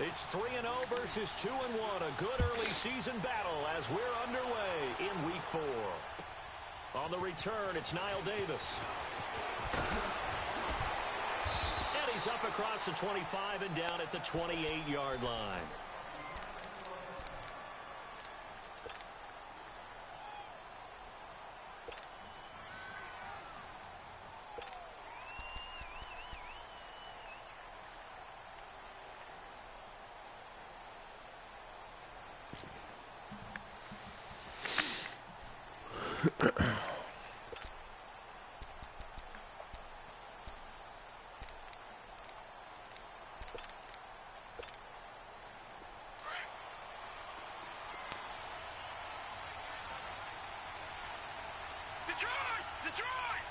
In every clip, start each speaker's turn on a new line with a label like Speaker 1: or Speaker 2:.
Speaker 1: It's 3-0 versus 2-1. A good early season battle as we're underway in Week 4. On the return, it's Niall Davis. And he's up across the 25 and down at the 28-yard line.
Speaker 2: Detroit!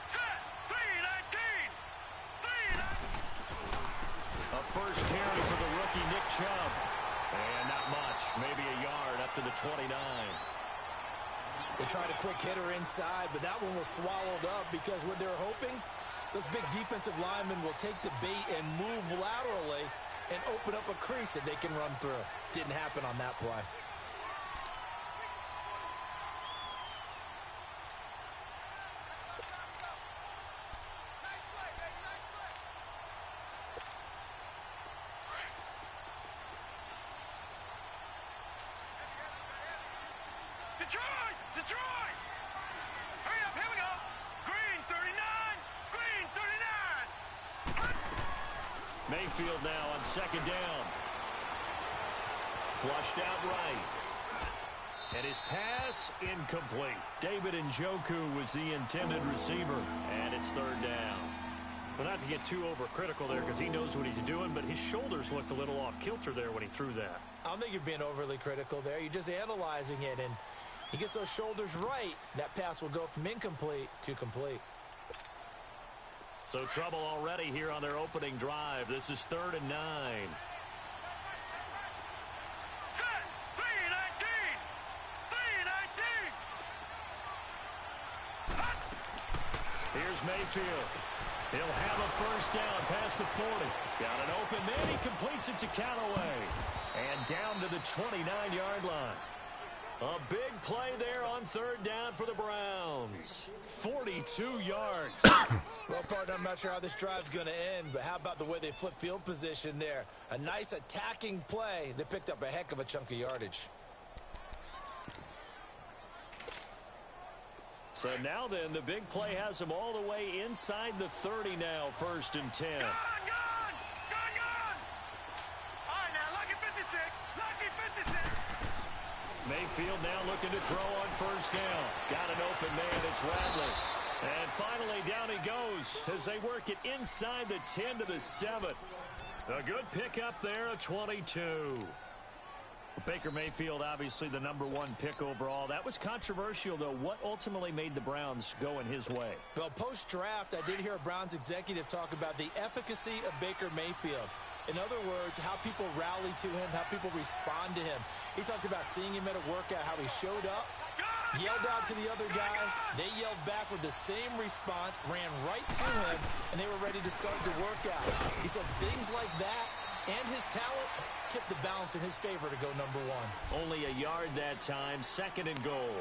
Speaker 2: Set! 3-19! 3-19!
Speaker 1: A first carry for the rookie Nick Chubb. And not much. Maybe a yard up to the 29.
Speaker 3: They tried a quick hitter inside, but that one was swallowed up because what they're hoping, those big defensive linemen will take the bait and move laterally and open up a crease that they can run through. Didn't happen on that play.
Speaker 2: Detroit! Hurry up, here we go! Green 39! Green 39!
Speaker 1: Mayfield now on second down. Flushed out right. And his pass incomplete. David Njoku was the intended receiver. And it's third down. Well, not to get too overcritical there because he knows what he's doing, but his shoulders looked a little off kilter there when he threw that.
Speaker 3: I don't think you're being overly critical there. You're just analyzing it, and he gets those shoulders right. That pass will go from incomplete to complete.
Speaker 1: So trouble already here on their opening drive. This is 3rd and 9.
Speaker 2: Set! 3-19! 3-19!
Speaker 1: Here's Mayfield. He'll have a first down past the 40. He's got an open man. He completes it to Callaway. And down to the 29-yard line. A big play there on 3rd down for the Browns. 42 yards.
Speaker 3: Well, partner, I'm not sure how this drive's going to end, but how about the way they flip field position there? A nice attacking play. They picked up a heck of a chunk of yardage.
Speaker 1: So now then, the big play has them all the way inside the 30 now, 1st and 10.
Speaker 2: Gone! All right, now, lucky 56. Lucky 56.
Speaker 1: Mayfield now looking to throw on 1st down. Got an open man. It's Radley. And finally, down he goes as they work it inside the 10 to the 7. A good pickup there, a 22. Baker Mayfield, obviously the #1 pick overall. That was controversial, though. What ultimately made the Browns go in his way?
Speaker 3: Well, post-draft, I did hear a Browns executive talk about the efficacy of Baker Mayfield. In other words, how people rally to him, how people respond to him. He talked about seeing him at a workout, how he showed up, yelled out to the other guys. They yelled back with the same response, ran right to him, and they were ready to start the workout. He said things like that and his talent tipped the balance in his favor to go #1.
Speaker 1: Only a yard that time, 2nd and goal.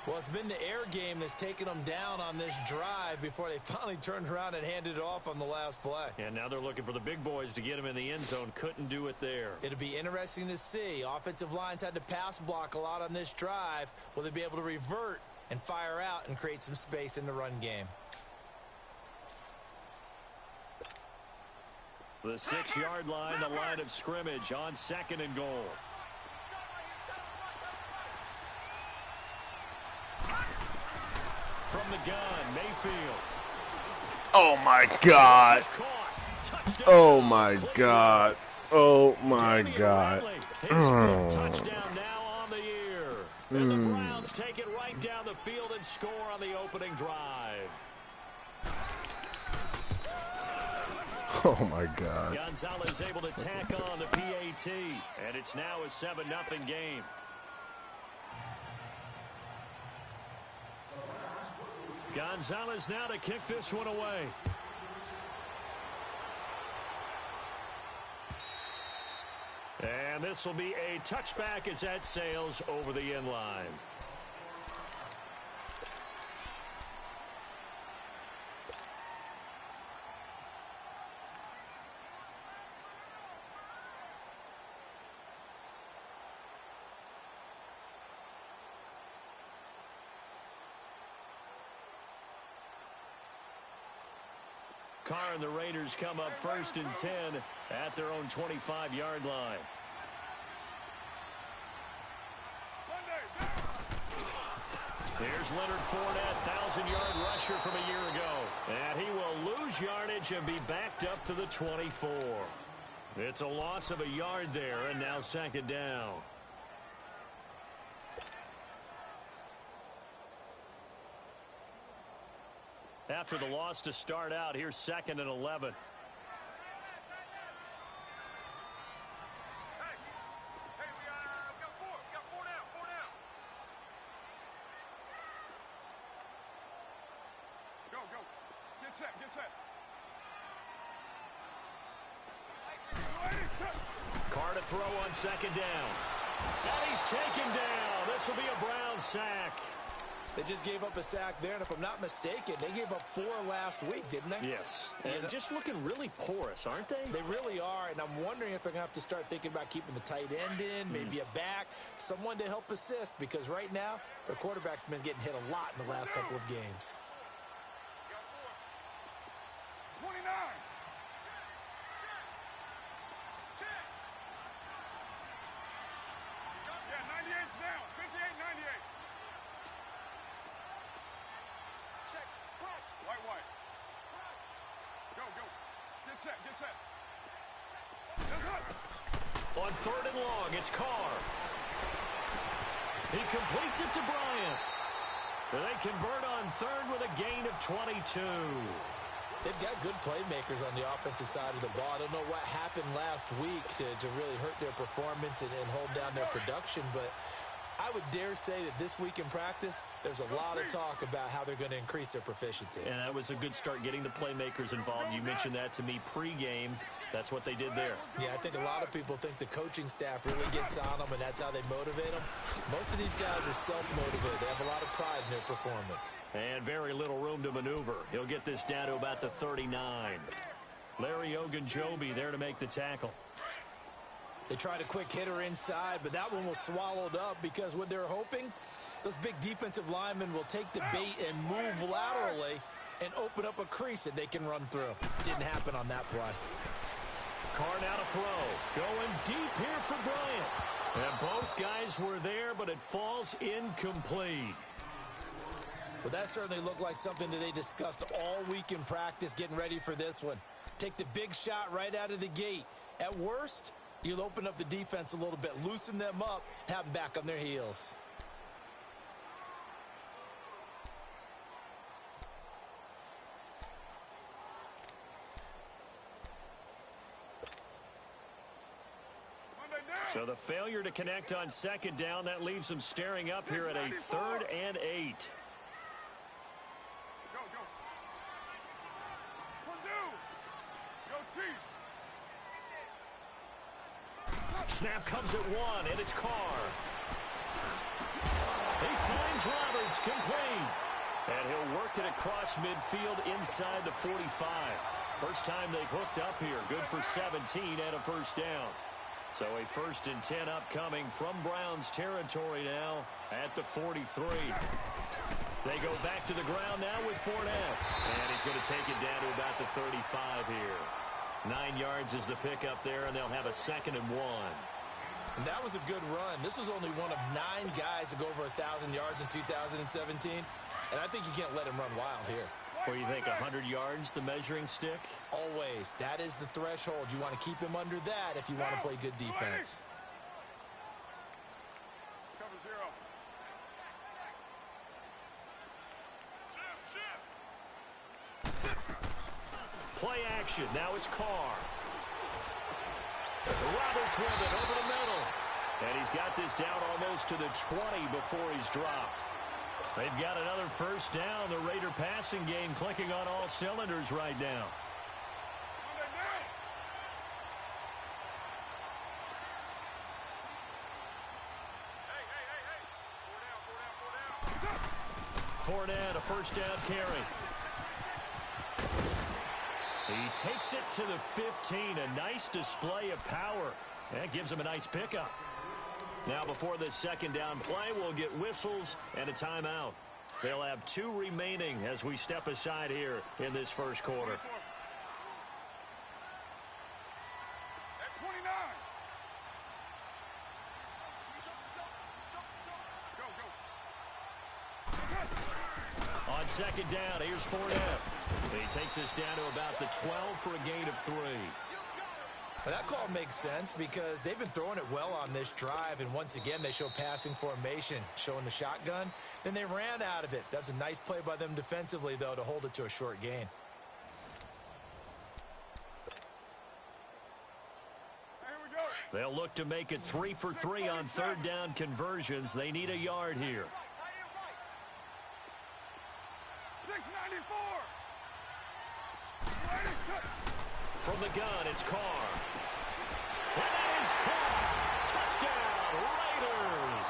Speaker 3: Well, it's been the air game that's taken them down on this drive before they finally turned around and handed it off on the last play.
Speaker 1: And now they're looking for the big boys to get him in the end zone. Couldn't do it there.
Speaker 3: It'll be interesting to see. Offensive lines had to pass block a lot on this drive. Will they be able to revert and fire out and create some space in the run game?
Speaker 1: The 6-yard line, the line of scrimmage on 2nd and goal. From the gun, Mayfield.
Speaker 4: Oh, my God. Oh, my God. Oh, my God.
Speaker 1: Touchdown now on the year. And the Browns take it right down the field and score on the opening drive.
Speaker 4: Oh, my God.
Speaker 1: Gonzalez able to tack on the PAT. And it's now a 7-0 game. Gonzalez now to kick this one away. And this will be a touchback as that sails over the end line. Carr and the Raiders come up 1st and 10 at their own 25-yard line. Here's Leonard Fournette, 1,000-yard rusher from a year ago. And he will lose yardage and be backed up to the 24. It's a loss of a yard there, and now 2nd down. After the loss to start out, here's 2nd and 11. Carr to throw on 2nd down. And he's taken down. This will be a Browns sack.
Speaker 3: They just gave up a sack there, and if I'm not mistaken, they gave up 4 last week, didn't they?
Speaker 1: Yes. And just looking really porous, aren't they?
Speaker 3: They really are, and I'm wondering if they're going to have to start thinking about keeping the tight end in, maybe a back, someone to help assist, because right now, their quarterback's been getting hit a lot in the last couple of games.
Speaker 2: 29. Yeah, 98's down. 58, 98. Check. White. Go. Get set.
Speaker 1: On 3rd and long, it's Carr. He completes it to Bryant. They convert on 3rd with a gain of 22.
Speaker 3: They've got good playmakers on the offensive side of the ball. I don't know what happened last week to really hurt their performance and hold down their production, but I would dare say that this week in practice, there's a lot of talk about how they're going to increase their proficiency.
Speaker 1: And that was a good start getting the playmakers involved. You mentioned that to me pregame. That's what they did there.
Speaker 3: Yeah, I think a lot of people think the coaching staff really gets on them, and that's how they motivate them. Most of these guys are self-motivated. They have a lot of pride in their performance.
Speaker 1: And very little room to maneuver. He'll get this down to about the 39. Larry Ogunjobi there to make the tackle.
Speaker 3: They tried a quick hitter inside, but that one was swallowed up because what they're hoping, those big defensive linemen will take the bait and move laterally and open up a crease that they can run through. Didn't happen on that play.
Speaker 1: Carr now to throw. Going deep here for Bryant. And both guys were there, but it falls incomplete.
Speaker 3: Well, that certainly looked like something that they discussed all week in practice, getting ready for this one. Take the big shot right out of the gate. At worst, you'll open up the defense a little bit, loosen them up, and have them back on their heels.
Speaker 1: So the failure to connect on 2nd down, that leaves them staring up here at a 3rd and 8. Snap comes at 1, and it's Carr. He finds Roberts, complete. And he'll work it across midfield inside the 45. First time they've hooked up here. Good for 17 and a 1st down. So a 1st and 10 upcoming from Browns territory now at the 43. They go back to the ground now with Fournette. And he's going to take it down to about the 35 here. 9 yards is the pickup there, and they'll have a 2nd and 1.
Speaker 3: And that was a good run. This was only one of 9 guys to go over 1,000 yards in 2017. And I think you can't let him run wild here.
Speaker 1: Or you think 100 yards, the measuring stick?
Speaker 3: Always. That is the threshold. You want to keep him under that if you want to play good defense.
Speaker 2: Cover 0.
Speaker 1: Play action. Now it's Carr. Roberts with it over the middle. And he's got this down almost to the 20 before he's dropped. They've got another 1st down. The Raider passing game clicking on all cylinders right now. Fournette, a first down carry. He takes it to the 15. A nice display of power. That gives him a nice pickup. Now, before this second down play, we'll get whistles and a timeout. They'll have 2 remaining as we step aside here in this first quarter.
Speaker 2: At 29. Go.
Speaker 1: On second down, here's Fournette. He takes us down to about the 12 for a gain of 3.
Speaker 3: Well, that call makes sense because they've been throwing it well on this drive, and once again, they show passing formation, showing the shotgun. Then they ran out of it. That's a nice play by them defensively, though, to hold it to a short gain.
Speaker 2: Here we go.
Speaker 1: They'll look to make it 3 for 3 on third down conversions. They need a yard here.
Speaker 2: 694.
Speaker 1: From the gun, it's Carr. And that is Carr. Touchdown, Raiders.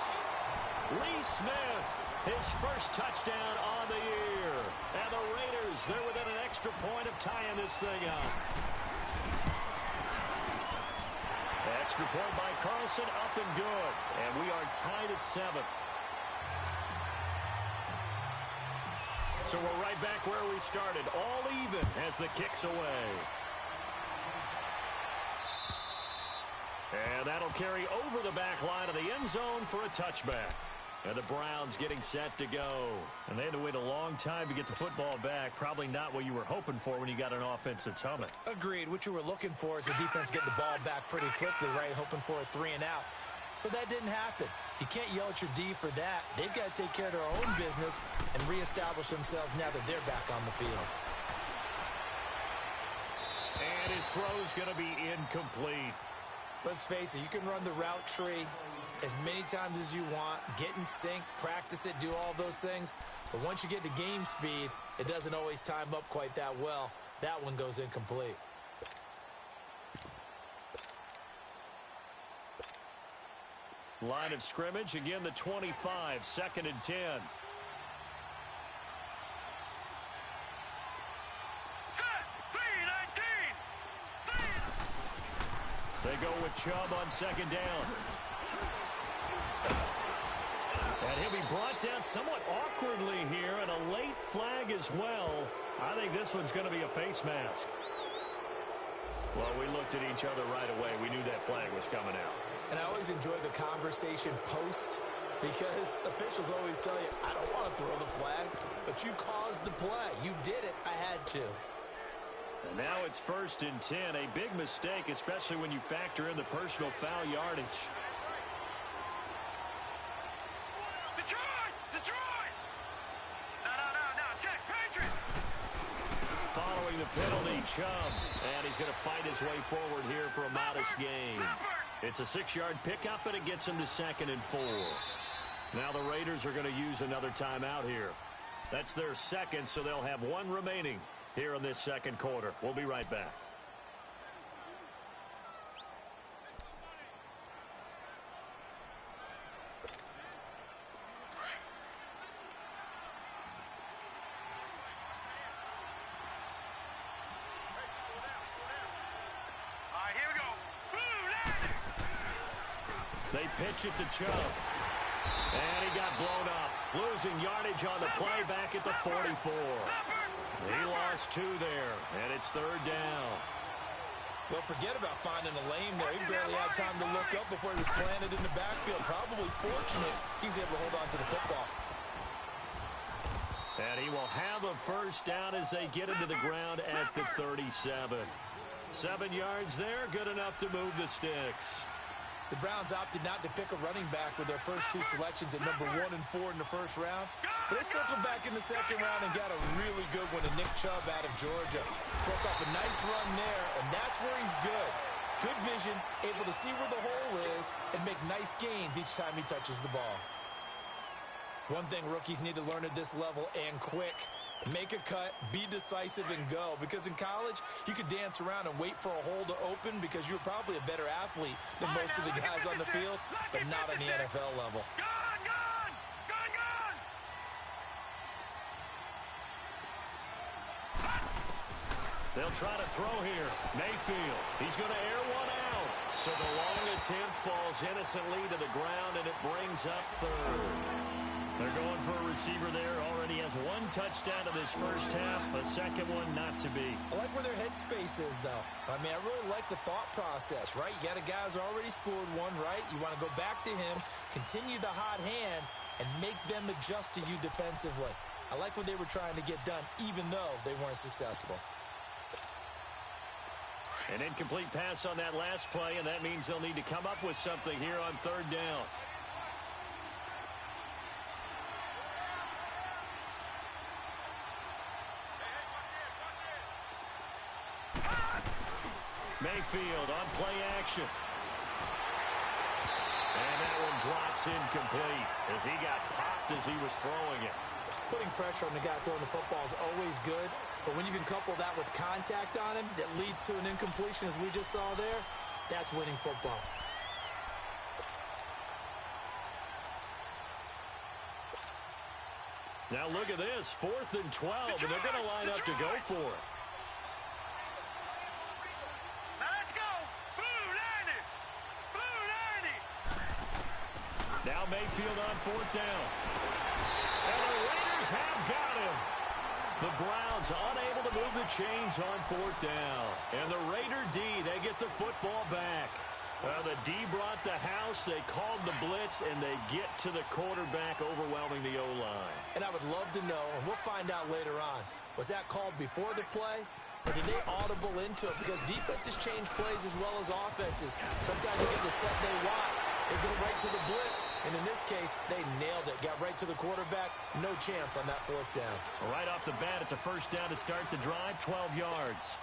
Speaker 1: Lee Smith, his first touchdown on the year. And the Raiders, they're within an extra point of tying this thing up. Extra point by Carlson, up and good. And we are tied at 7. So we're right back where we started, all even as the kick's away. And that'll carry over the back line of the end zone for a touchback. And the Browns getting set to go. And they had to wait a long time to get the football back. Probably not what you were hoping for when you got an offense that's humming.
Speaker 3: Agreed. What you were looking for is the defense getting the ball back pretty quickly, right? Hoping for a 3 and out. So that didn't happen. You can't yell at your D for that. They've got to take care of their own business and reestablish themselves now that they're back on the field.
Speaker 1: And his throw's going to be incomplete.
Speaker 3: Let's face it, you can run the route tree as many times as you want, get in sync, practice it, do all those things. But once you get to game speed, it doesn't always time up quite that well. That one goes incomplete.
Speaker 1: Line of scrimmage, again the 25, 2nd and 10.
Speaker 2: Set. 319.
Speaker 1: They go with Chubb on second down. And he'll be brought down somewhat awkwardly here, and a late flag as well. I think this one's going to be a face mask. Well, we looked at each other right away. We knew that flag was coming out.
Speaker 3: And I always enjoy the conversation post because officials always tell you, I don't want to throw the flag, but you caused the play. You did it. I had to.
Speaker 1: And now it's 1st and 10. A big mistake, especially when you factor in the personal foul yardage.
Speaker 2: Detroit! Detroit! No. Check. Patriot!
Speaker 1: Following the penalty, Chubb. And he's going to fight his way forward here for a modest gain. It's a 6-yard pickup, and it gets him to 2nd and 4. Now the Raiders are going to use another timeout here. That's their second, so they'll have 1 remaining here in this second quarter. We'll be right back. They pitch it to Chubb. And he got blown up. Losing yardage on the play back at the 44. He lost 2 there, and it's 3rd down.
Speaker 3: Well, forget about finding a lane there. He barely had time to look up before he was planted in the backfield. Probably fortunate he's able to hold on to the football.
Speaker 1: And he will have a first down as they get him to the ground at the 37. 7 yards there, good enough to move the sticks.
Speaker 3: The Browns opted not to pick a running back with their first 2 selections at number 1 and 4 in the first round. But they circled back in the second round and got a really good one to Nick Chubb out of Georgia. Broke up a nice run there, and that's where he's good. Good vision, able to see where the hole is, and make nice gains each time he touches the ball. One thing rookies need to learn at this level, and quick, make a cut, be decisive, and go. Because in college, you could dance around and wait for a hole to open because you're probably a better athlete than most of the guys on the field, but not on the NFL level.
Speaker 1: They'll try to throw here. Mayfield, he's going to air one out. So the long attempt falls innocently to the ground, and it brings up third. They're going for a receiver there. Already has one touchdown in this first half. A second one not to be.
Speaker 3: I like where their headspace is, though. I mean, I really like the thought process, right? You got a guy who's already scored one, right? You want to go back to him, continue the hot hand, and make them adjust to you defensively. I like what they were trying to get done, even though they weren't successful.
Speaker 1: An incomplete pass on that last play, and that means they'll need to come up with something here on third down. Mayfield on play action. And that one drops incomplete as he got popped as he was throwing it.
Speaker 3: Putting pressure on the guy throwing the football is always good, but when you can couple that with contact on him that leads to an incompletion, as we just saw there, that's winning football.
Speaker 1: Now look at this, 4th and 12, and they're going to line up to go for it.
Speaker 2: Now let's go. Blue 90. Blue 90.
Speaker 1: Now Mayfield on 4th down. And the Raiders have got him. The Browns unable to move the chains on 4th down. And the Raider D, they get the football back. The D brought the house, they called the blitz, and they get to the quarterback, overwhelming the O-line.
Speaker 3: And I would love to know, and we'll find out later on, was that called before the play? Or did they audible into it? Because defenses change plays as well as offenses. Sometimes they get the set they want. They go right to the blitz. And in this case, they nailed it. Got right to the quarterback. No chance on that 4th down.
Speaker 1: Right off the bat, it's a first down to start the drive, 12 yards.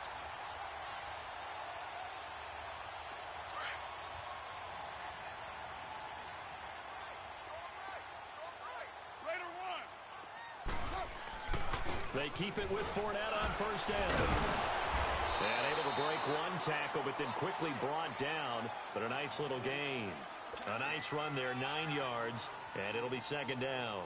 Speaker 1: They keep it with Fournette on first down. And able to break one tackle, but then quickly brought down. But a nice little gain. A nice run there, 9 yards, and it'll be second down.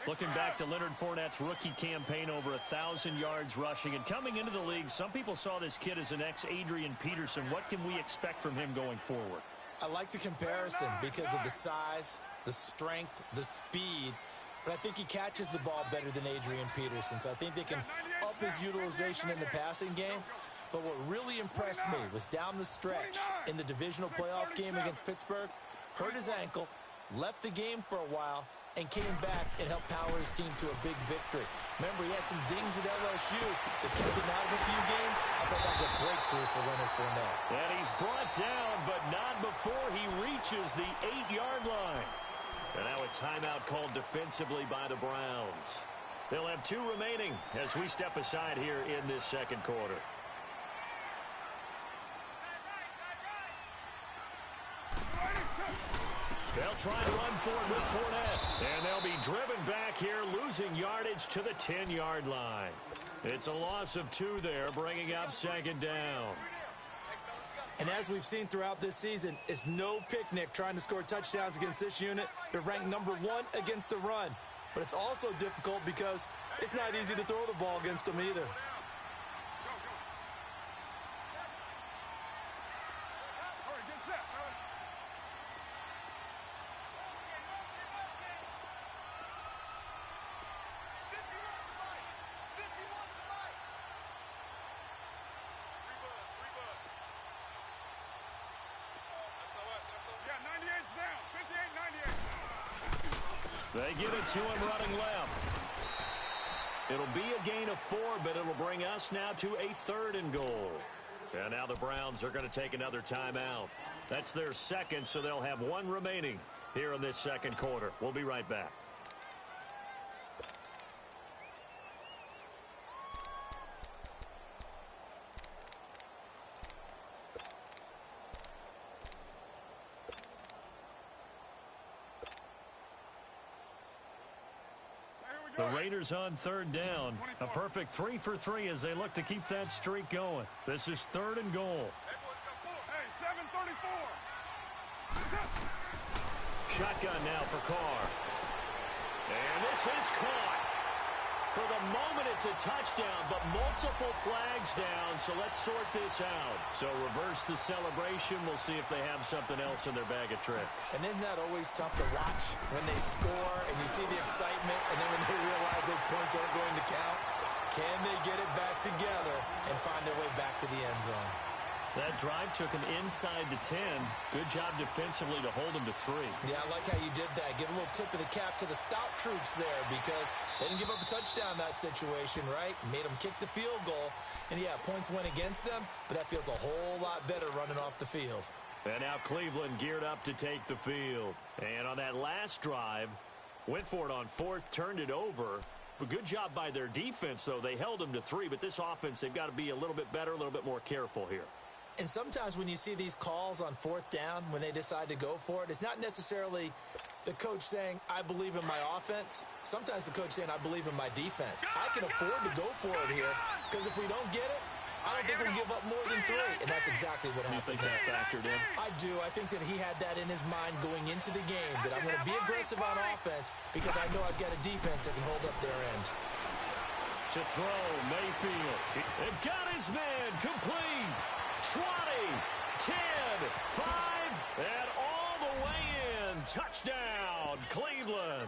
Speaker 1: Looking back to Leonard Fournette's rookie campaign, over 1,000 yards rushing. And coming into the league, some people saw this kid as an ex-Adrian Peterson. What can we expect from him going forward?
Speaker 3: I like the comparison because of the size, the strength, the speed. But I think he catches the ball better than Adrian Peterson. So I think they can up his utilization in the passing game. But what really impressed me was down the stretch in the divisional playoff game against Pittsburgh, hurt his ankle, left the game for a while, and came back and helped power his team to a big victory. Remember, he had some dings at LSU that kept him out of a few games. I thought that was a breakthrough for Leonard Fournette.
Speaker 1: And he's brought down, but not before he reaches the 8-yard line. And now a timeout called defensively by the Browns. They'll have 2 remaining as we step aside here in this second quarter. They'll try to run for it with Fournette. And they'll be driven back here, losing yardage to the 10-yard line. It's a loss of 2 there, bringing up second down.
Speaker 3: And as we've seen throughout this season, it's no picnic trying to score touchdowns against this unit. They're ranked number 1 against the run. But it's also difficult because it's not easy to throw the ball against them either.
Speaker 1: They give it to him running left. It'll be a gain of 4, but it'll bring us now to a 3rd and goal. And now the Browns are going to take another timeout. That's their second, so they'll have 1 remaining here in this second quarter. We'll be right back. The Raiders on 3rd down. A perfect 3 for 3 as they look to keep that streak going. This is 3rd and goal.
Speaker 2: Hey, 7:34.
Speaker 1: Shotgun now for Carr. And this is caught. For the moment, it's a touchdown, but multiple flags down, so let's sort this out. So reverse the celebration. We'll see if they have something else in their bag of tricks.
Speaker 3: And isn't that always tough to watch when they score and you see the excitement, and then when they realize those points aren't going to count? Can they get it back together and find their way back to the end zone?
Speaker 1: That drive took them inside the 10. Good job defensively to hold them to 3.
Speaker 3: Yeah, I like how you did that. Give a little tip of the cap to the stop troops there because they didn't give up a touchdown in that situation, right? Made them kick the field goal. And, yeah, points went against them, but that feels a whole lot better running off the field.
Speaker 1: And now Cleveland geared up to take the field. And on that last drive, went for it on 4th, turned it over. But good job by their defense, though. They held them to 3, but this offense, they've got to be a little bit better, a little bit more careful here.
Speaker 3: And sometimes when you see these calls on 4th down, when they decide to go for it, it's not necessarily the coach saying, I believe in my offense. Sometimes the coach saying, I believe in my defense. I can afford to go for it here because if we don't get it, I don't think we'll give up more than 3. And that's exactly what happened.
Speaker 1: You think that factored in?
Speaker 3: I do. I think that he had that in his mind going into the game, that I'm going to be aggressive on offense because I know I've got a defense that can hold up their end.
Speaker 1: To throw, Mayfield. It got his man complete. 20, 10, 5, and all the way in. Touchdown, Cleveland.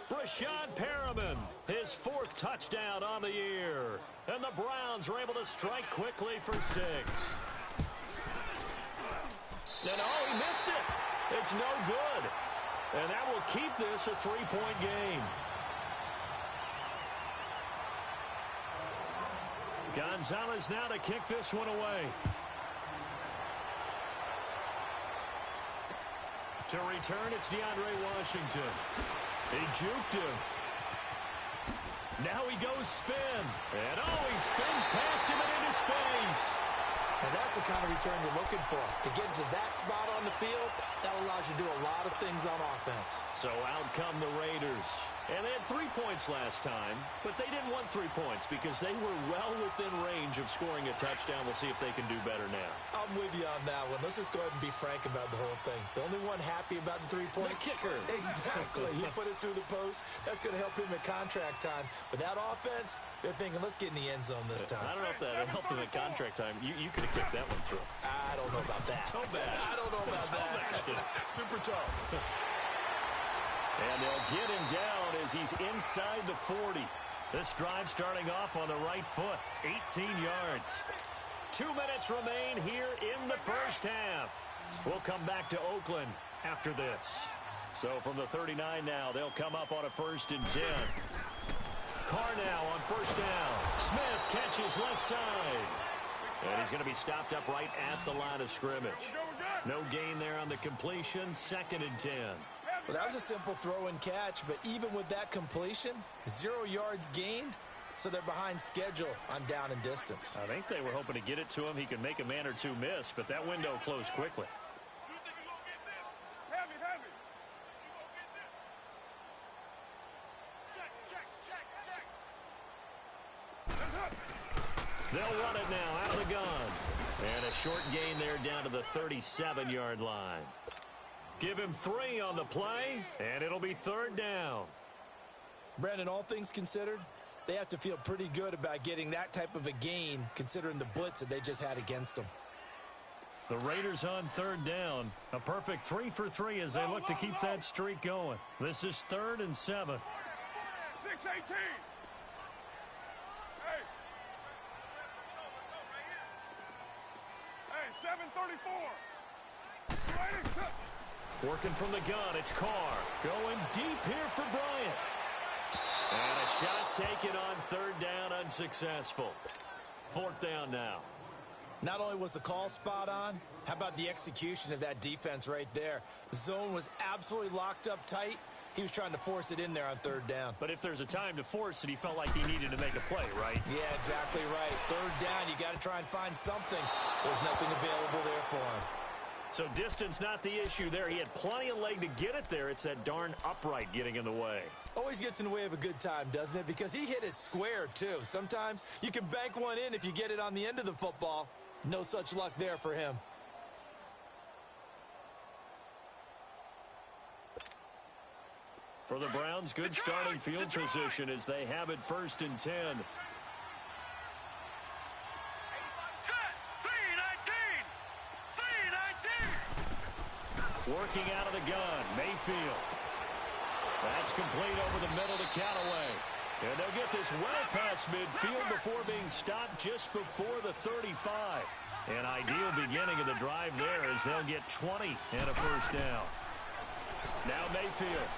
Speaker 1: Brashad Perriman, his 4th touchdown on the year. And the Browns are able to strike quickly for 6. And oh, he missed it. It's no good. And that will keep this a 3-point game. Gonzalez now to kick this one away. To return, it's DeAndre Washington. He juked him. Now he goes spin. And oh, he spins past him and into space.
Speaker 3: And that's the kind of return you're looking for. To get to that spot on the field, that allows you to do a lot of things on offense.
Speaker 1: So out come the Raiders. And they had 3 points last time, but they didn't want 3 points because they were well within range of scoring a touchdown. We'll see if they can do better now.
Speaker 3: I'm with you on that one. Let's just go ahead and be frank about the whole thing. The only one happy about the 3-point
Speaker 1: kicker.
Speaker 3: Exactly. He put it through the post. That's going to help him at contract time. But that offense, they're thinking, let's get in the end zone this time.
Speaker 1: I don't know if that helped him at contract time. You could have kicked that one through.
Speaker 3: I don't know about that.
Speaker 1: Toe bash.
Speaker 3: I don't know about that. Super toe.
Speaker 1: And they'll get him down as he's inside the 40. This drive starting off on the right foot. 18 yards. 2 minutes remain here in the first half. We'll come back to Oakland after this. So from the 39 now, they'll come up on a 1st and 10. Carr now on 1st down. Smith catches left side. And he's going to be stopped up right at the line of scrimmage. No gain there on the completion. 2nd and 10.
Speaker 3: Well, that was a simple throw and catch, but even with that completion, 0 yards gained, so they're behind schedule on down and distance.
Speaker 1: I think they were hoping to get it to him. He could make a man or two miss, but that window closed quickly. They'll run it now out of the gun. And a short gain there down to the 37-yard line. Give him 3 on the play, and it'll be 3rd down.
Speaker 3: Brandon, all things considered, they have to feel pretty good about getting that type of a gain considering the blitz that they just had against them.
Speaker 1: The Raiders on 3rd down. A perfect 3 for 3 as they look to keep that streak going. This is 3rd and 7.
Speaker 2: 6-18. Hey, 7:34.
Speaker 1: Working from the gun, it's Carr. Going deep here for Bryant. And a shot taken on 3rd down, unsuccessful. 4th down now.
Speaker 3: Not only was the call spot on, how about the execution of that defense right there? The zone was absolutely locked up tight. He was trying to force it in there on 3rd down.
Speaker 1: But if there's a time to force it, he felt like he needed to make a play, right?
Speaker 3: Yeah, exactly right. 3rd down, you got to try and find something. There's nothing available there for him.
Speaker 1: So distance not the issue there. He had plenty of leg to get it there. It's that darn upright getting in the way.
Speaker 3: Always gets in the way of a good time, doesn't it? Because he hit it square, too. Sometimes you can bank one in if you get it on the end of the football. No such luck there for him.
Speaker 1: For the Browns, good starting field position as they have it 1st and 10. Working out of the gun, Mayfield. That's complete over the middle to Callaway. And they'll get this well past midfield before being stopped just before the 35. An ideal beginning of the drive there as they'll get 20 and a first down. Now Mayfield.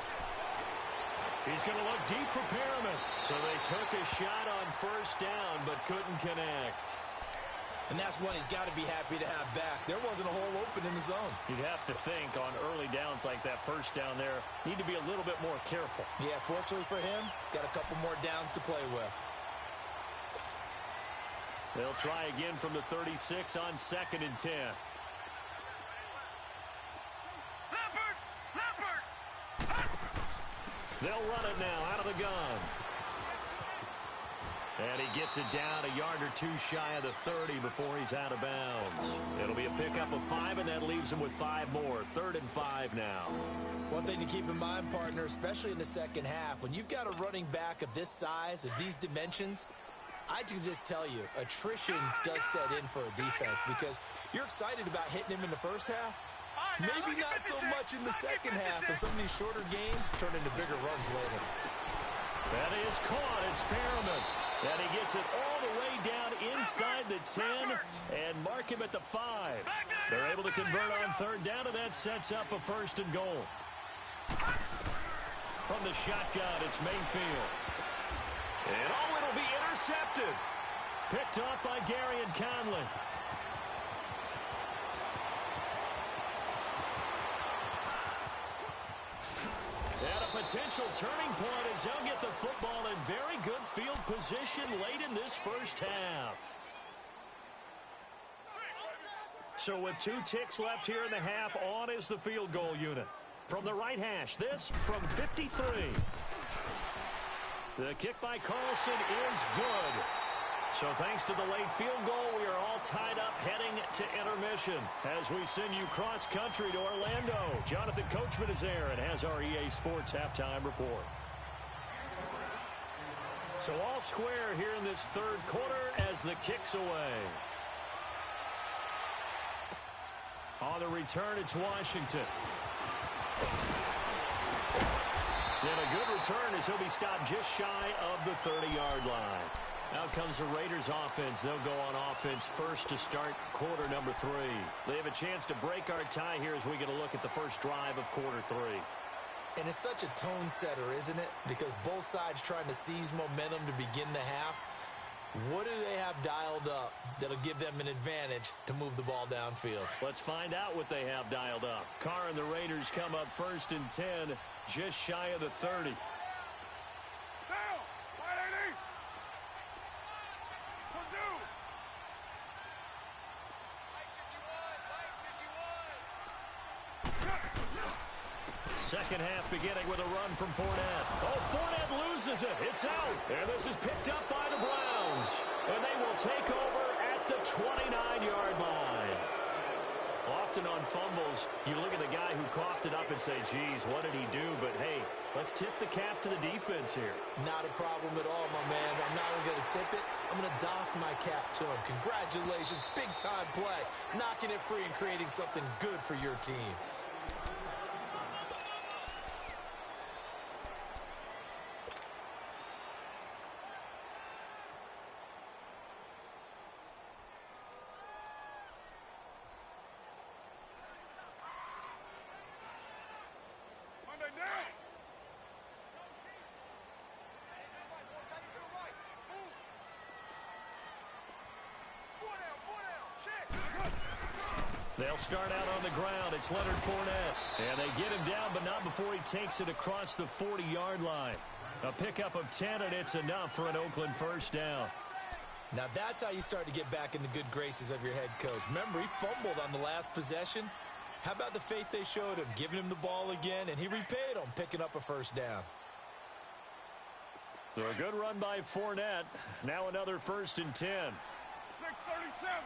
Speaker 1: He's going to look deep for Perriman. So they took a shot on first down but couldn't connect.
Speaker 3: And that's one he's got to be happy to have back. There wasn't a hole open in the zone.
Speaker 1: You'd have to think on early downs like that first down there, need to be a little bit more careful.
Speaker 3: Yeah, fortunately for him, got a couple more downs to play with.
Speaker 1: They'll try again from the 36 on 2nd and 10. They'll run it now out of the gun. And he gets it down a yard or two shy of the 30 before he's out of bounds. It'll be a pickup of 5, and that leaves him with 5 more. 3rd and 5 now.
Speaker 3: One thing to keep in mind, partner, especially in the second half, when you've got a running back of this size, of these dimensions, I can just tell you, attrition does set in for a defense because you're excited about hitting him in the first half. Maybe not so much in the second half, and some of these shorter gains turn into bigger runs later.
Speaker 1: That is caught. It's Perriman. And he gets it all the way down inside the 10 and mark him at the 5. They're able to convert on 3rd down, and that sets up a 1st and goal. From the shotgun, it's Mayfield. And it'll be intercepted. Picked off by Gary and Conley. And a potential turning point as they'll get the football in very good field position late in this first half. So with 2 ticks left here in the half, on is the field goal unit. From the right hash, this from 53. The kick by Carlson is good. So thanks to the late field goal, we are all tied up heading to intermission as we send you cross-country to Orlando. Jonathan Coachman is there and has our EA Sports halftime report. So all square here in this 3rd quarter as the kick's away. On the return, it's Washington. And a good return as he'll be stopped just shy of the 30-yard line. Out comes the Raiders offense. They'll go on offense first to start quarter number 3. They have a chance to break our tie here as we get a look at the first drive of quarter 3.
Speaker 3: And it's such a tone setter, isn't it? Because both sides trying to seize momentum to begin the half. What do they have dialed up that'll give them an advantage to move the ball downfield?
Speaker 1: Let's find out what they have dialed up. Carr and the Raiders come up 1st and 10, just shy of the 30. Second half beginning with a run from Fournette. Oh, Fournette loses it. It's out. And this is picked up by the Browns. And they will take over at the 29-yard line. Often on fumbles, you look at the guy who coughed it up and say, geez, what did he do? But, hey, let's tip the cap to the defense here.
Speaker 3: Not a problem at all, my man. I'm not only going to tip it, I'm going to doff my cap to him. Congratulations, big-time play. Knocking it free and creating something good for your team.
Speaker 1: They'll start out on the ground. It's Leonard Fournette. And they get him down, but not before he takes it across the 40-yard line. A pickup of 10, and it's enough for an Oakland first down.
Speaker 3: Now that's how you start to get back in the good graces of your head coach. Remember, he fumbled on the last possession. How about the faith they showed him, giving him the ball again, and he repaid them, picking up a first down.
Speaker 1: So a good run by Fournette. Now another 1st and 10.
Speaker 2: 6:37.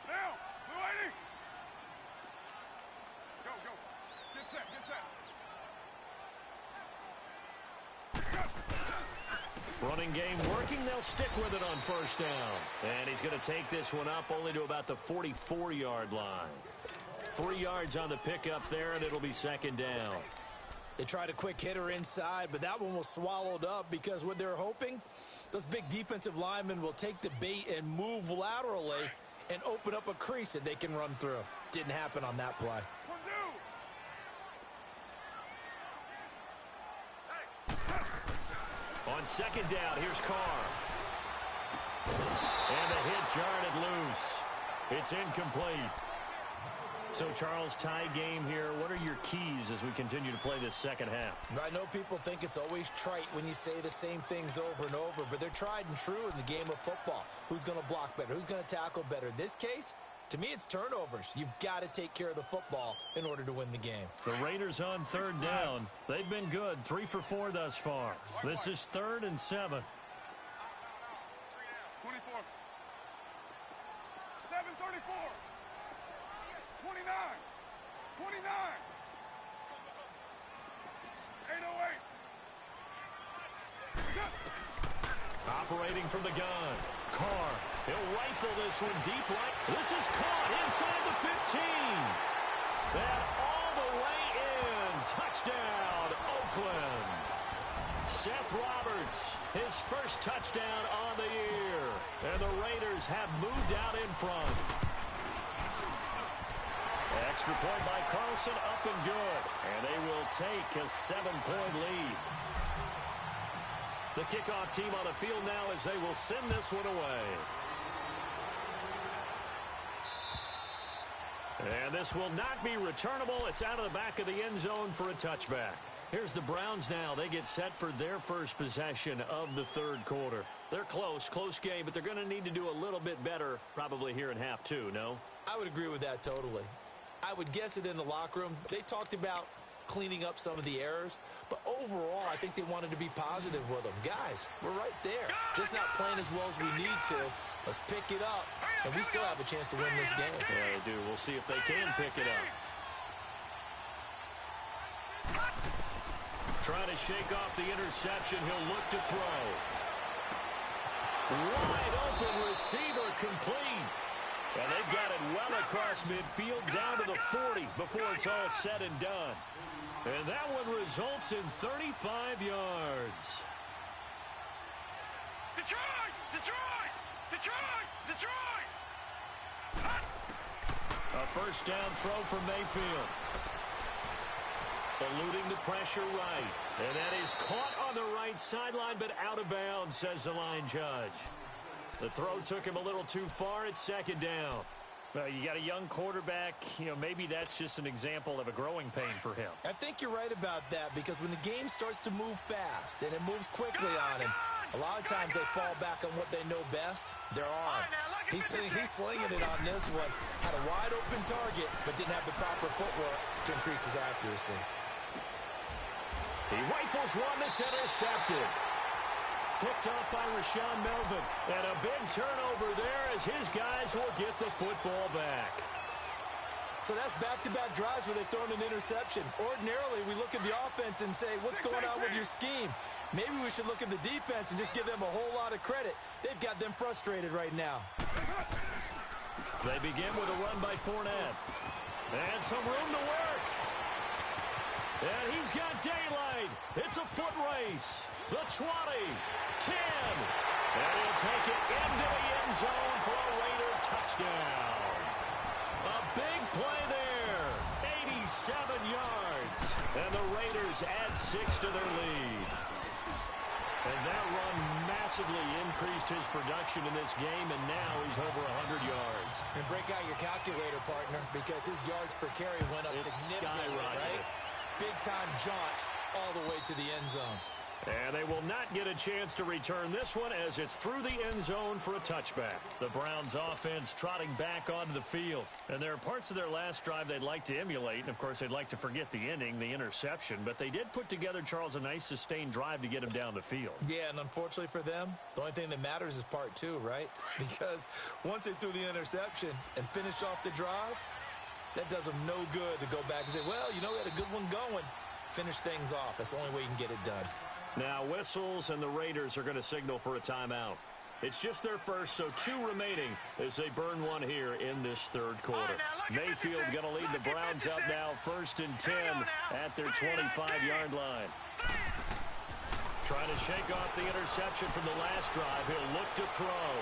Speaker 2: Now, Blue 80. Go, go. Get set, get
Speaker 1: Running game working. They'll stick with it on first down. And he's going to take this one up only to about the 44-yard line. 3 yards on the pickup there, and it'll be second down.
Speaker 3: They tried a quick hitter inside, but that one was swallowed up because what they're hoping, those big defensive linemen will take the bait and move laterally and open up a crease that they can run through. Didn't happen on that play.
Speaker 1: On second down, here's Carr. And the hit jarred it loose. It's incomplete. So, Charles, tie game here. What are your keys as we continue to play this second half?
Speaker 3: I know people think it's always trite when you say the same things over and over, but they're tried and true in the game of football. Who's going to block better? Who's going to tackle better? In this case, to me, it's turnovers. You've got to take care of the football in order to win the game.
Speaker 1: The Raiders on third down. They've been good, 3 for 4 thus far. This is 3rd and 7.
Speaker 2: 24. 734. 29. 29. 808.
Speaker 1: Operating from the gun. Carr. He'll rifle this one deep right. This is caught inside the 15. And all the way in. Touchdown, Oakland. Seth Roberts, his first touchdown on the year. And the Raiders have moved out in front. Extra point by Carlson, up and good. And they will take a 7-point lead. The kickoff team on the field now as they will send this one away. And this will not be returnable. It's out of the back of the end zone for a touchback. Here's the Browns now. They get set for their first possession of the third quarter. They're close game, but they're going to need to do a little bit better probably here in half two, no?
Speaker 3: I would agree with that totally. I would guess it in the locker room. They talked about cleaning up some of the errors, but overall, I think they wanted to be positive with them. Guys, we're right there. Just not playing as well as we need to. Let's pick it up, and we still have a chance to win this game.
Speaker 1: Yeah, they do. We'll see if they can pick it up. Trying to shake off the interception. He'll look to throw. Wide open receiver complete. And they've got it well across midfield down to the 40 before it's all said and done. And that one results in 35 yards.
Speaker 2: Detroit! Detroit! Detroit! Detroit!
Speaker 1: A first down throw from Mayfield. Eluding the pressure right. And that is caught on the right sideline, but out of bounds, says the line judge. The throw took him a little too far. It's second down. Well, you got a young quarterback. Maybe that's just an example of a growing pain for him.
Speaker 3: I think you're right about that because when the game starts to move fast and it moves quickly on him, a lot of times they fall back on what they know best, their arm. He's slinging it on this one. Had a wide open target, but didn't have the proper footwork to increase his accuracy.
Speaker 1: He rifles one that's intercepted. Picked off by Rashawn Melvin. And a big turnover there as his guys will get the football back.
Speaker 3: So that's back-to-back drives where they've thrown an interception. Ordinarily, we look at the offense and say, what's going on with your scheme? Maybe we should look at the defense and just give them a whole lot of credit. They've got them frustrated right now.
Speaker 1: They begin with a run by Fournette. And some room to work. And he's got daylight. It's a foot race. The 20, 10, and he'll take it into the end zone for a Raider touchdown. A big play there, 87 yards, and the Raiders add 6 to their lead. And that run massively increased his production in this game, and now he's over 100 yards.
Speaker 3: And break out your calculator, partner, because his yards per carry went up significantly, right? Big-time jaunt all the way to the end zone.
Speaker 1: And they will not get a chance to return this one as it's through the end zone for a touchback. The Browns offense trotting back onto the field. And there are parts of their last drive they'd like to emulate. And, of course, they'd like to forget the ending, the interception. But they did put together, Charles, a nice sustained drive to get him down the field.
Speaker 3: Yeah, and unfortunately for them, the only thing that matters is part 2, right? Because once they threw the interception and finished off the drive, That does them no good to go back and say, well, you know, we had a good one going. Finish things off. That's the only way you can get it done.
Speaker 1: Now whistles, and the Raiders are going to signal for a timeout. It's just their first, so 2 remaining as they burn one here in this third quarter. Mayfield going to lead the Browns up now, 1st and 10 at their 25-yard line. Trying to shake off the interception from the last drive. He'll look to throw.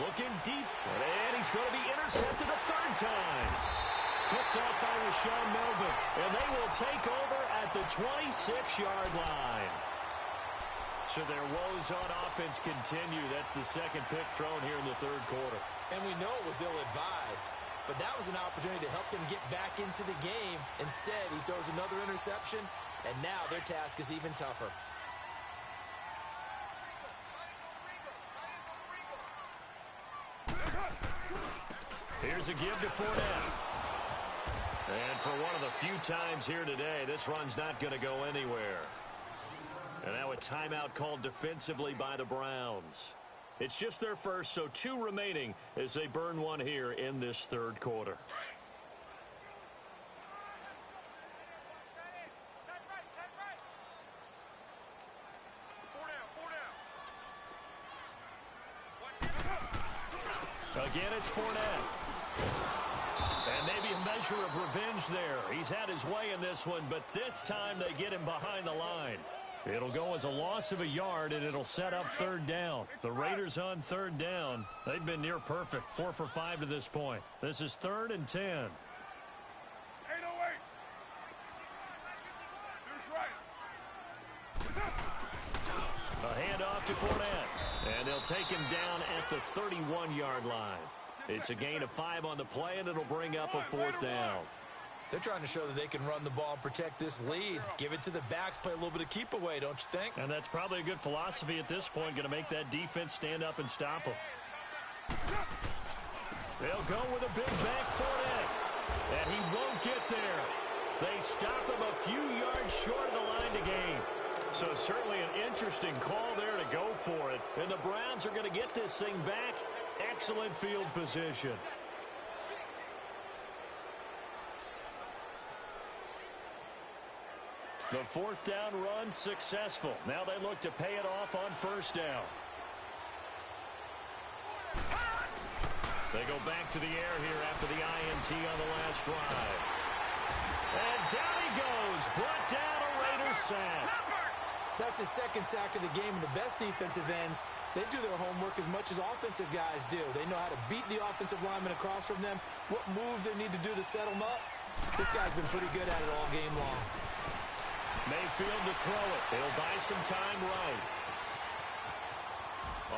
Speaker 1: Looking deep, and he's going to be intercepted a 3rd time. Picked up by Rashawn Melvin, and they will take over at the 26-yard line. So their woes on offense continue. That's the 2nd pick thrown here in the 3rd quarter.
Speaker 3: And we know it was ill-advised, but that was an opportunity to help them get back into the game. Instead, he throws another interception, and now their task is even tougher.
Speaker 1: Here's a give to Fournette. And for one of the few times here today, this run's not going to go anywhere. And now a timeout called defensively by the Browns. It's just their first, so 2 remaining as they burn one here in this 3rd quarter. Again, it's Fournette. And maybe a measure of revenge there. He's had his way in this one, but this time they get him behind the line. It'll go as a loss of a yard, and it'll set up 3rd down. The Raiders on 3rd down. They've been near perfect, 4 for 5 to this point. This is 3rd and 10.
Speaker 2: 808. Here's right.
Speaker 1: A handoff to Fournette. And they'll take him down at the 31-yard line. It's a gain of 5 on the play, and it'll bring up a 4th down.
Speaker 3: They're trying to show that they can run the ball and protect this lead. Give it to the backs, play a little bit of keep away, don't you think?
Speaker 1: And that's probably a good philosophy at this point, going to make that defense stand up and stop them. They'll go with a big bank Fournette. And he won't get there. They stop him a few yards short of the line to gain. So certainly an interesting call there to go for it. And the Browns are going to get this thing back. Excellent field position. The 4th down run successful. Now they look to pay it off on 1st down. They go back to the air here after the INT on the last drive. And down he goes. Brought down a Raiders sack.
Speaker 3: That's his 2nd sack of the game, and the best defensive ends, they do their homework as much as offensive guys do. They know how to beat the offensive lineman across from them, what moves they need to do to set them up. This guy's been pretty good at it all game long.
Speaker 1: Mayfield to throw it. He'll buy some time right.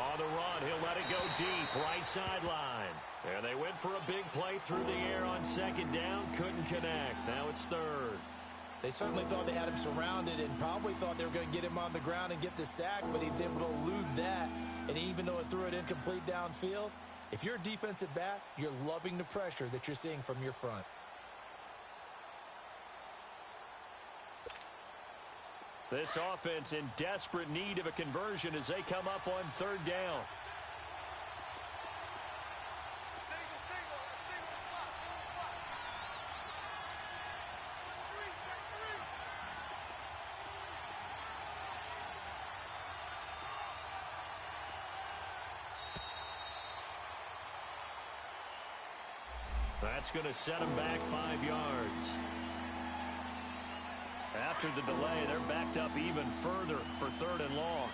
Speaker 1: On the run, he'll let it go deep, right sideline. And they went for a big play through the air on 2nd down. Couldn't connect. Now it's 3rd.
Speaker 3: They certainly thought they had him surrounded and probably thought they were going to get him on the ground and get the sack, but he was able to elude that. And even though it threw it incomplete downfield, if you're a defensive back, you're loving the pressure that you're seeing from your front.
Speaker 1: This offense in desperate need of a conversion as they come up on 3rd down. That's going to set them back 5 yards. After the delay, they're backed up even further for 3rd and long.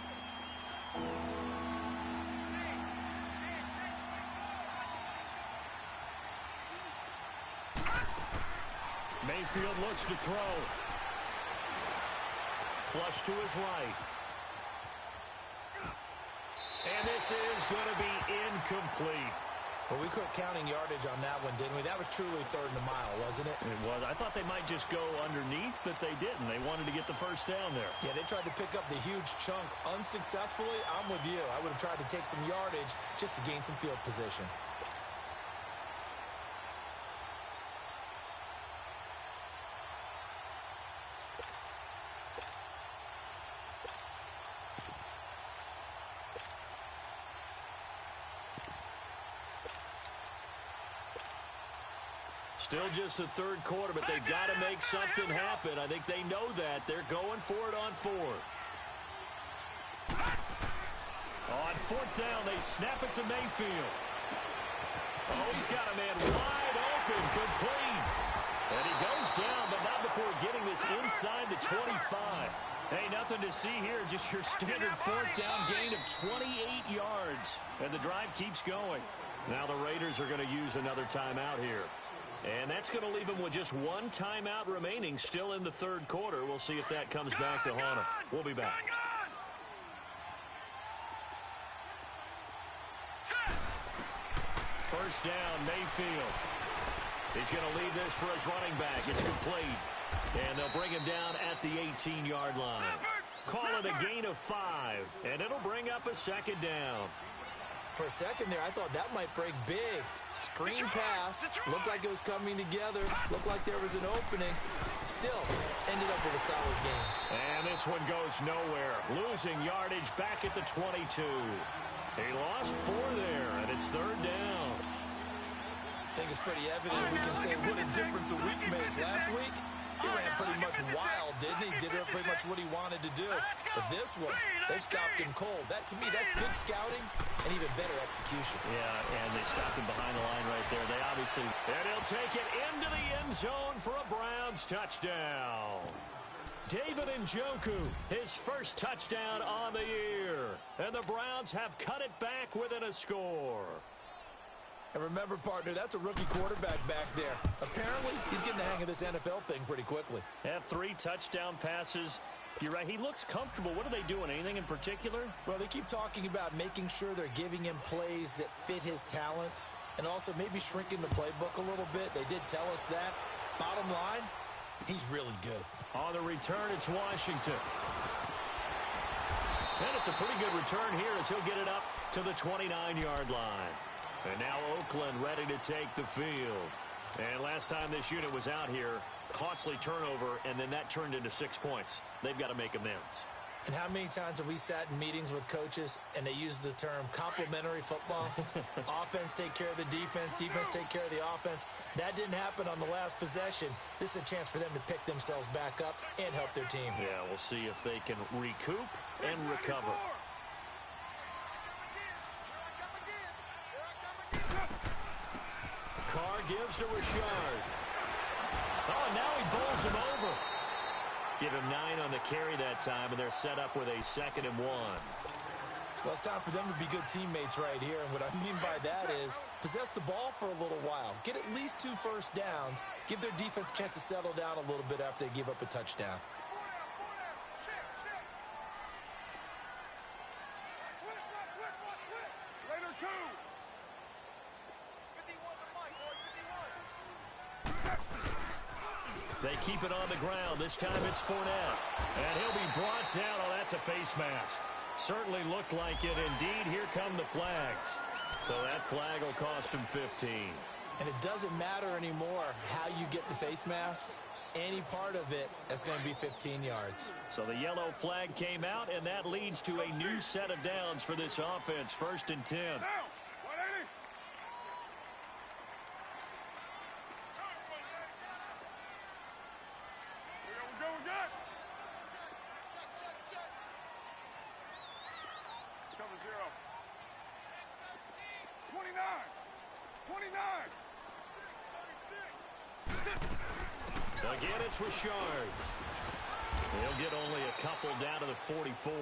Speaker 1: Mayfield looks to throw. Flush to his right. And this is going to be incomplete.
Speaker 3: Well, we quit counting yardage on that one, didn't we? That was truly 3rd and a mile, wasn't it?
Speaker 1: It was. I thought they might just go underneath, but they didn't. They wanted to get the 1st down there.
Speaker 3: Yeah, they tried to pick up the huge chunk unsuccessfully. I'm with you. I would have tried to take some yardage just to gain some field position.
Speaker 1: Still just the third quarter, but they've got to make something happen. I think they know that. They're going for it on fourth. On fourth down, they snap it to Mayfield. Oh, he's got a man wide open, complete. And he goes down, but not before getting this inside the 25. Hey, nothing to see here, just your standard fourth down gain of 28 yards. And the drive keeps going. Now the Raiders are going to use another timeout here. And that's going to leave them with just one timeout remaining still in the third quarter. We'll see if that comes back to haunt them. We'll be back. First down, Mayfield. He's going to leave this for his running back. It's complete. And they'll bring him down at the 18-yard line. Call it a gain of 5, and it'll bring up a second down.
Speaker 3: For a second there, I thought that might break big. Screen pass. Looked like it was coming together. Looked like there was an opening. Still, ended up with a solid game.
Speaker 1: And this one goes nowhere. Losing yardage back at the 22. He lost 4 there, and it's third down.
Speaker 3: I think it's pretty evident we can say what a difference a week makes. Last week, he ran pretty much wild, didn't he? Did pretty much what he wanted to do. But this one, they stopped him cold. That, to me, that's good scouting and even better execution.
Speaker 1: Yeah, and they stopped him behind the line right there. They obviously... And he'll take it into the end zone for a Browns touchdown. David Njoku, his first touchdown on the year. And the Browns have cut it back within a score.
Speaker 3: And remember, partner, that's a rookie quarterback back there. Apparently, he's getting the hang of this NFL thing pretty quickly.
Speaker 1: Have 3 touchdown passes. You're right, he looks comfortable. What are they doing? Anything in particular?
Speaker 3: Well, they keep talking about making sure they're giving him plays that fit his talents and also maybe shrinking the playbook a little bit. They did tell us that. Bottom line, he's really good.
Speaker 1: On the return, it's Washington. And it's a pretty good return here as he'll get it up to the 29-yard line. And now Oakland ready to take the field. And last time this unit was out here, costly turnover, and then that turned into 6 points. They've got to make amends.
Speaker 3: And how many times have we sat in meetings with coaches and they use the term complementary football? Offense take care of the defense, defense take care of the offense. That didn't happen on the last possession. This is a chance for them to pick themselves back up and help their team.
Speaker 1: Yeah, we'll see if they can recoup and recover. Carr gives to Richard. Oh, and now he bowls him over. Give him 9 on the carry that time, and they're set up with a 2nd and 1.
Speaker 3: Well, it's time for them to be good teammates right here, and what I mean by that is possess the ball for a little while. Get at least 2 first downs. Give their defense a chance to settle down a little bit after they give up a touchdown.
Speaker 1: They keep it on the ground. This time it's Fournette. And he'll be brought down. Oh, that's a face mask. Certainly looked like it. Indeed, here come the flags. So that flag will cost him 15.
Speaker 3: And it doesn't matter anymore how you get the face mask. Any part of it, that's going to be 15 yards.
Speaker 1: So the yellow flag came out, and that leads to a new set of downs for this offense. 1st and 10. Again, it's Richard. He'll get only a couple down to the 44.